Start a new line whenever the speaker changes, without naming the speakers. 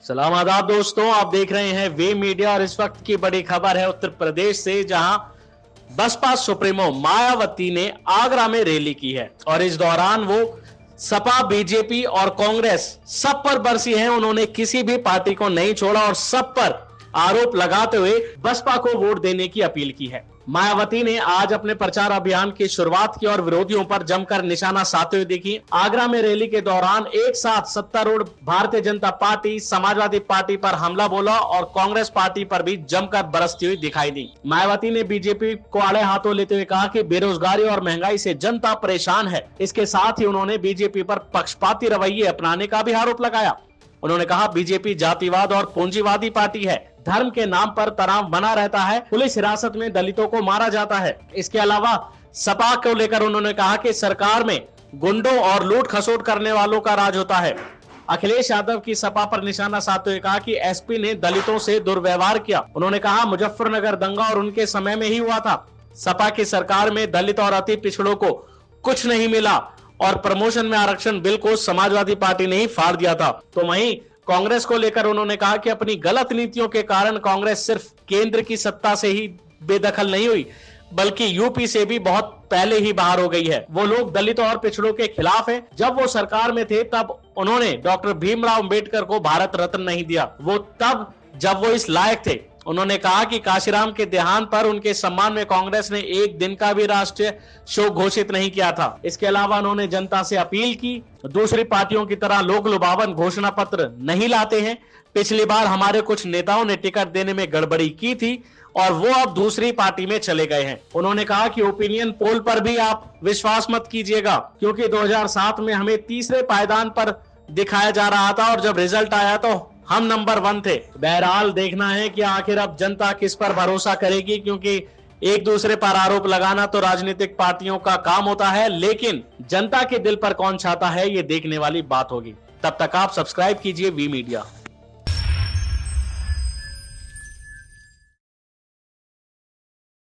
सलाम आदाब दोस्तों, आप देख रहे हैं वे मीडिया और इस वक्त की बड़ी खबर है उत्तर प्रदेश से, जहां बसपा सुप्रीमो मायावती ने आगरा में रैली की है और इस दौरान वो सपा, बीजेपी और कांग्रेस सब पर बरसी हैं। उन्होंने किसी भी पार्टी को नहीं छोड़ा और सब पर आरोप लगाते हुए बसपा को वोट देने की अपील की है। मायावती ने आज अपने प्रचार अभियान की शुरुआत की और विरोधियों पर जमकर निशाना साधते हुए देखी। आगरा में रैली के दौरान एक साथ सत्तारूढ़ भारतीय जनता पार्टी, समाजवादी पार्टी पर हमला बोला और कांग्रेस पार्टी पर भी जमकर बरसती हुई दिखाई दी। मायावती ने बीजेपी को आड़े हाथों लेते हुए कहा कि बेरोजगारी और महंगाई से जनता परेशान है। इसके साथ ही उन्होंने बीजेपी पर पक्षपाती रवैये अपनाने का भी आरोप लगाया। उन्होंने कहा, बीजेपी जातिवाद और पूंजीवादी पार्टी है, धर्म के नाम पर तनाव बना रहता है, पुलिस हिरासत में दलितों को मारा जाता है। इसके अलावा सपा को लेकर उन्होंने कहा कि सरकार में गुंडों और लूट खसोट करने वालों का राज होता है। अखिलेश यादव की सपा पर निशाना साधते हुए कहा कि एसपी ने दलितों से दुर्व्यवहार किया। उन्होंने कहा, मुजफ्फरनगर दंगा और उनके समय में ही हुआ था। सपा की सरकार में दलित और अति पिछड़ों को कुछ नहीं मिला और प्रमोशन में आरक्षण बिल को समाजवादी पार्टी ने ही फाड़ दिया था। तो वहीं कांग्रेस को लेकर उन्होंने कहा कि अपनी गलत नीतियों के कारण कांग्रेस सिर्फ केंद्र की सत्ता से ही बेदखल नहीं हुई, बल्कि यूपी से भी बहुत पहले ही बाहर हो गई है। वो लोग दलितों और पिछड़ों के खिलाफ है। जब वो सरकार में थे तब उन्होंने डॉक्टर भीमराव अंबेडकर को भारत रत्न नहीं दिया, वो तब जब वो इस लायक थे। उन्होंने कहा कि काशीराम के देहांत पर उनके सम्मान में कांग्रेस ने एक दिन का भी राष्ट्रीय शोक घोषित नहीं किया था। इसके अलावा उन्होंने जनता से अपील की, दूसरी पार्टियों की तरह लोक लुभावन घोषणा पत्र नहीं लाते हैं। पिछली बार हमारे कुछ नेताओं ने टिकट देने में गड़बड़ी की थी और वो अब दूसरी पार्टी में चले गए हैं। उन्होंने कहा कि ओपिनियन पोल पर भी आप विश्वास मत कीजिएगा, क्योंकि 2007 में हमें तीसरे पायदान पर दिखाया जा रहा था और जब रिजल्ट आया तो हम नंबर 1 थे। बहरहाल देखना है कि आखिर अब जनता किस पर भरोसा करेगी, क्योंकि एक दूसरे पर आरोप लगाना तो राजनीतिक पार्टियों का काम होता है, लेकिन जनता के दिल पर कौन छाता है ये देखने वाली बात होगी। तब तक आप सब्सक्राइब कीजिए वी मीडिया।